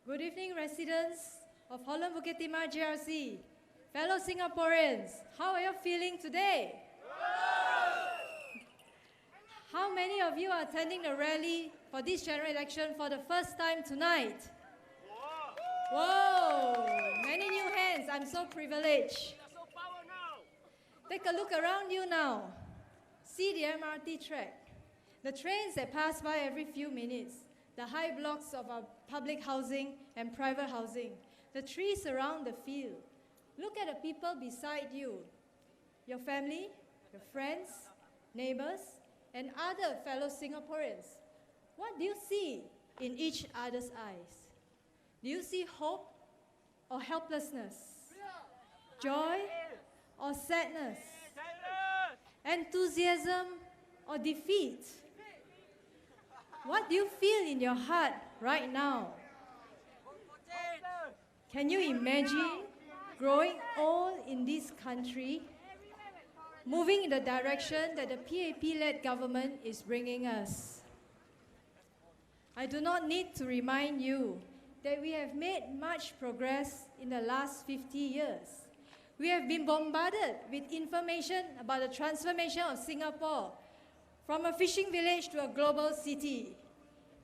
Good evening, residents of Holland Bukit Timah GRC. Fellow Singaporeans, how are you feeling today? How many of you are attending the rally for this general election for the first time tonight? Whoa! Many new hands. I'm so privileged. Take a look around you now. See the MRT track, the trains that pass by every few minutes, the high blocks of our public housing and private housing, the trees around the field. Look at the people beside you, your family, your friends, neighbors, and other fellow Singaporeans. What do you see in each other's eyes? Do you see hope or helplessness? Joy or sadness? Enthusiasm or defeat? What do you feel in your heart right now? Can you imagine growing old in this country, moving in the direction that the PAP-led government is bringing us? I do not need to remind you that we have made much progress in the last 50 years. We have been bombarded with information about the transformation of Singapore from a fishing village to a global city.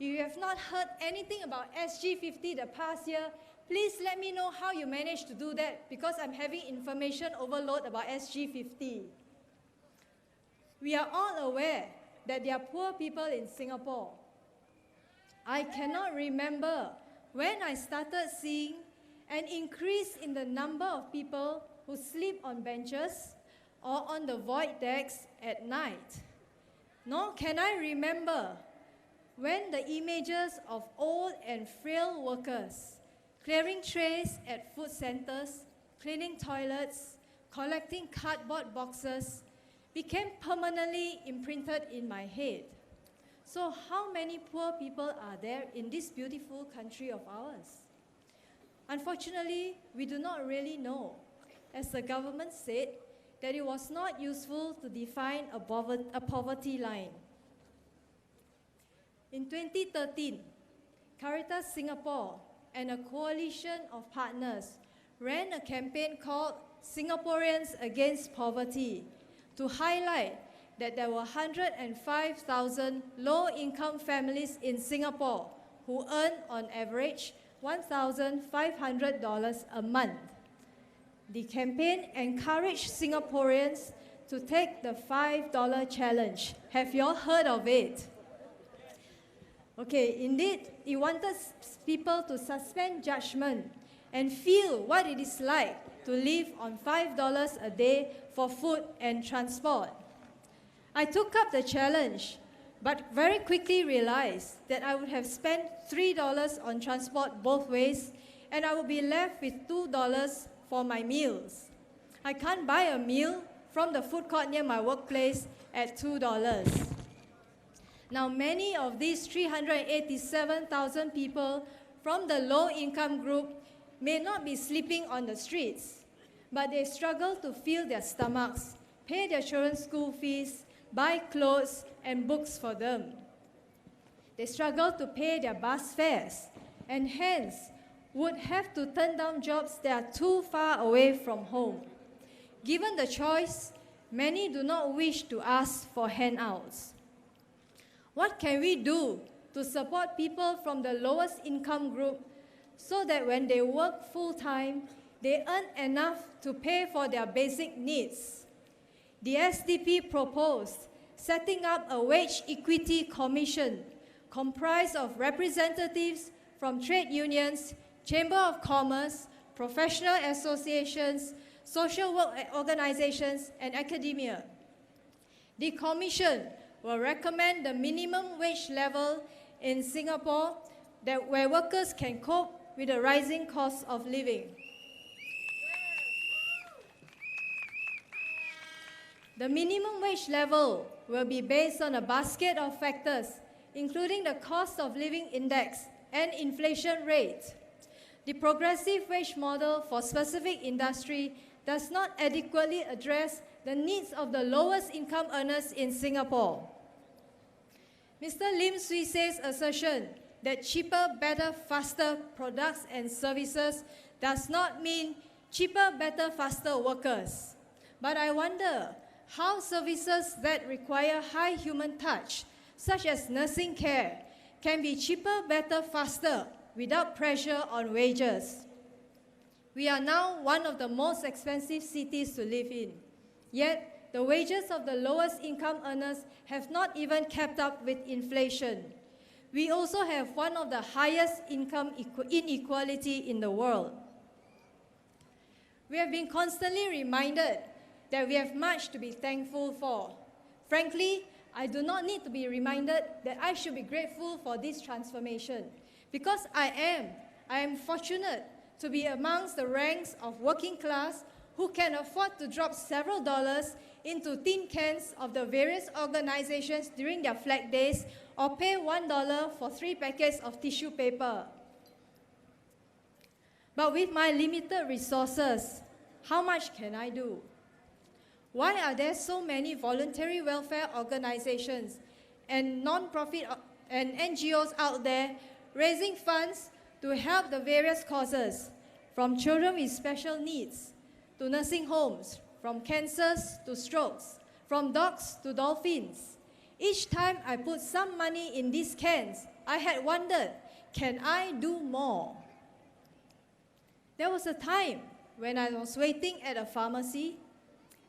If you have not heard anything about SG50 the past year, please let me know how you managed to do that, because I'm having information overload about SG50. We are all aware that there are poor people in Singapore. I cannot remember when I started seeing an increase in the number of people who sleep on benches or on the void decks at night. Nor can I remember when the images of old and frail workers clearing trays at food centers, cleaning toilets, collecting cardboard boxes became permanently imprinted in my head. So how many poor people are there in this beautiful country of ours? Unfortunately, we do not really know, as the government said that it was not useful to define a poverty line. In 2013, Caritas Singapore and a coalition of partners ran a campaign called Singaporeans Against Poverty to highlight that there were 105,000 low-income families in Singapore who earn on average $1,500 a month. The campaign encouraged Singaporeans to take the $5 challenge. Have you all heard of it? Okay, indeed, it wanted people to suspend judgment and feel what it is like to live on $5 a day for food and transport. I took up the challenge, but very quickly realized that I would have spent $3 on transport both ways, and I would be left with $2 for my meals. I can't buy a meal from the food court near my workplace at $2. Now, many of these 387,000 people from the low-income group may not be sleeping on the streets, but they struggle to fill their stomachs, pay their children's school fees, buy clothes and books for them. They struggle to pay their bus fares, and hence would have to turn down jobs that are too far away from home. Given the choice, many do not wish to ask for handouts. What can we do to support people from the lowest income group so that when they work full-time, they earn enough to pay for their basic needs? The SDP proposed setting up a wage equity commission comprised of representatives from trade unions, Chamber of Commerce, professional associations, social work organizations, and academia. The commission will recommend the minimum wage level in Singapore where workers can cope with the rising cost of living. The minimum wage level will be based on a basket of factors, including the cost of living index and inflation rate. The progressive wage model for specific industry does not adequately address the needs of the lowest income earners in Singapore. Mr. Lim Swee Say's assertion that cheaper, better, faster products and services does not mean cheaper, better, faster workers. But I wonder how services that require high human touch, such as nursing care, can be cheaper, better, faster without pressure on wages. We are now one of the most expensive cities to live in. Yet, the wages of the lowest income earners have not even kept up with inflation. We also have one of the highest income inequality in the world. We have been constantly reminded that we have much to be thankful for. Frankly, I do not need to be reminded that I should be grateful for this transformation, because I am fortunate to be amongst the ranks of working class who can afford to drop several dollars into tin cans of the various organizations during their flag days, or pay $1 for 3 packets of tissue paper. But with my limited resources, how much can I do? Why are there so many voluntary welfare organizations and non-profit and NGOs out there raising funds to help the various causes, from children with special needs to nursing homes, from cancers to strokes, from dogs to dolphins? Each time I put some money in these cans, I had wondered, can I do more? There was a time when I was waiting at a pharmacy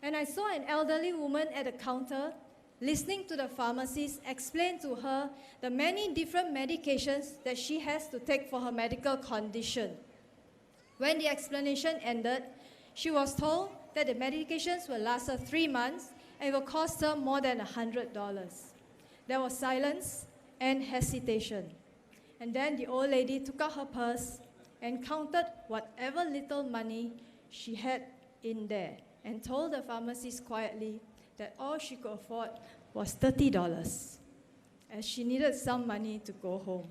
and I saw an elderly woman at a counter listening to the pharmacist explain to her the many different medications that she has to take for her medical condition. When the explanation ended, she was told that the medications will last her 3 months and will cost her more than $100. There was silence and hesitation. And then the old lady took out her purse and counted whatever little money she had in there and told the pharmacist quietly that all she could afford was $30, as she needed some money to go home.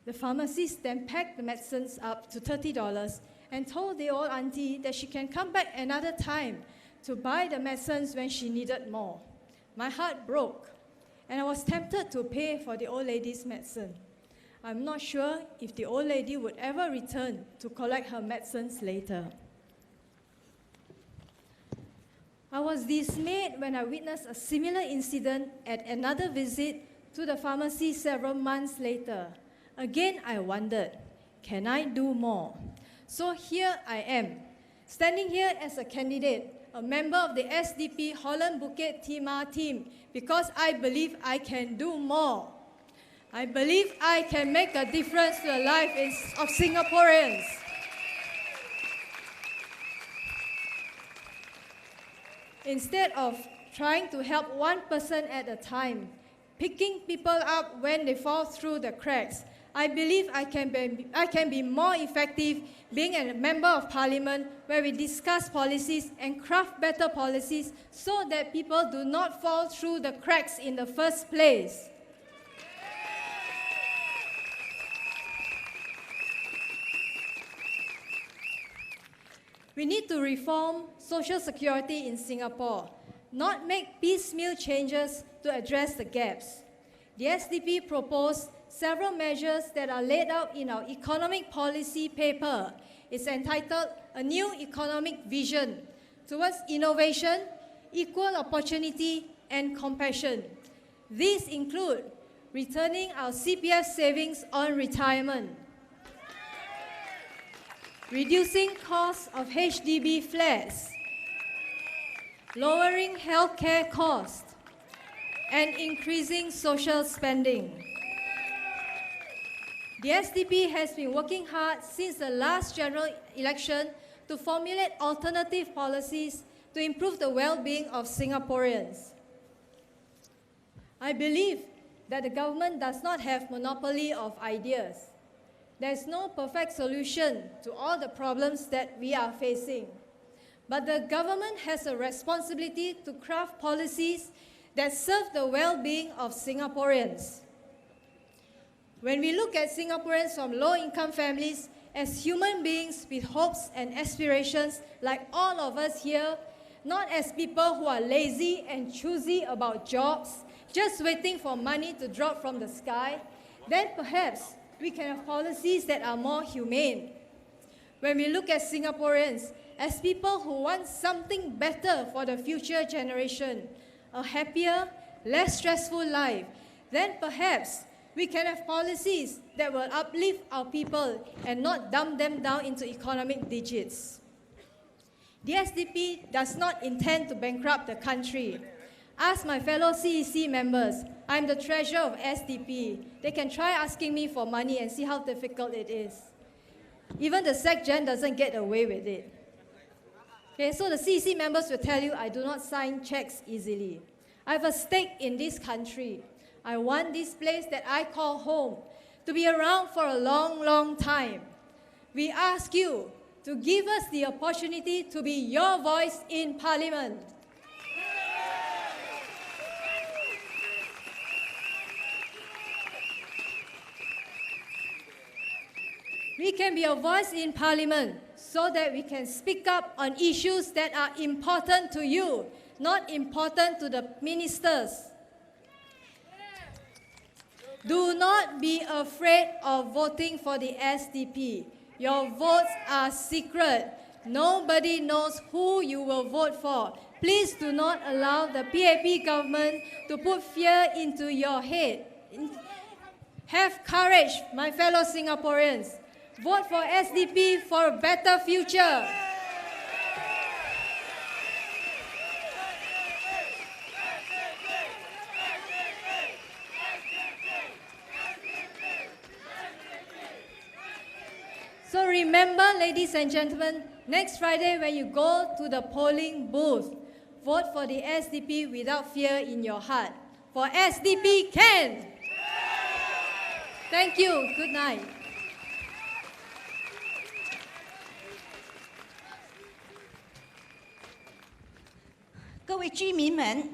The pharmacist then packed the medicines up to $30 and told the old auntie that she can come back another time to buy the medicines when she needed more. My heart broke, and I was tempted to pay for the old lady's medicine. I'm not sure if the old lady would ever return to collect her medicines later. I was dismayed when I witnessed a similar incident at another visit to the pharmacy several months later. Again, I wondered, can I do more? So here I am, standing here as a candidate, a member of the SDP Holland Bukit Timah team, because I believe I can do more. I believe I can make a difference to the lives of Singaporeans. Instead of trying to help one person at a time, picking people up when they fall through the cracks, I believe I can be more effective being a member of parliament where we discuss policies and craft better policies so that people do not fall through the cracks in the first place. We need to reform social security in Singapore, not make piecemeal changes to address the gaps. The SDP proposed several measures that are laid out in our economic policy paper. It's entitled A New Economic Vision Towards Innovation, Equal Opportunity and Compassion. These include returning our CPF savings on retirement, reducing costs of HDB flats, lowering healthcare costs, and increasing social spending. The SDP has been working hard since the last general election to formulate alternative policies to improve the well-being of Singaporeans. I believe that the government does not have monopoly of ideas. There is no perfect solution to all the problems that we are facing. But the government has a responsibility to craft policies that serve the well-being of Singaporeans. When we look at Singaporeans from low-income families as human beings with hopes and aspirations like all of us here, not as people who are lazy and choosy about jobs, just waiting for money to drop from the sky, then perhaps we can have policies that are more humane. When we look at Singaporeans as people who want something better for the future generation, a happier, less stressful life, then perhaps we can have policies that will uplift our people and not dump them down into economic digits. The SDP does not intend to bankrupt the country. Ask my fellow CEC members. I'm the treasurer of SDP. They can try asking me for money and see how difficult it is. Even the SecGen doesn't get away with it. Okay, so the CEC members will tell you I do not sign checks easily. I have a stake in this country. I want this place that I call home to be around for a long, long time. We ask you to give us the opportunity to be your voice in Parliament. We can be a voice in Parliament so that we can speak up on issues that are important to you, not important to the ministers. Do not be afraid of voting for the SDP. Your votes are secret. Nobody knows who you will vote for. Please do not allow the PAP government to put fear into your head. Have courage, my fellow Singaporeans. Vote for SDP for a better future. So remember, ladies and gentlemen, next Friday when you go to the polling booth, vote for the SDP without fear in your heart. For SDP can! Thank you. Good night. 各位居民们，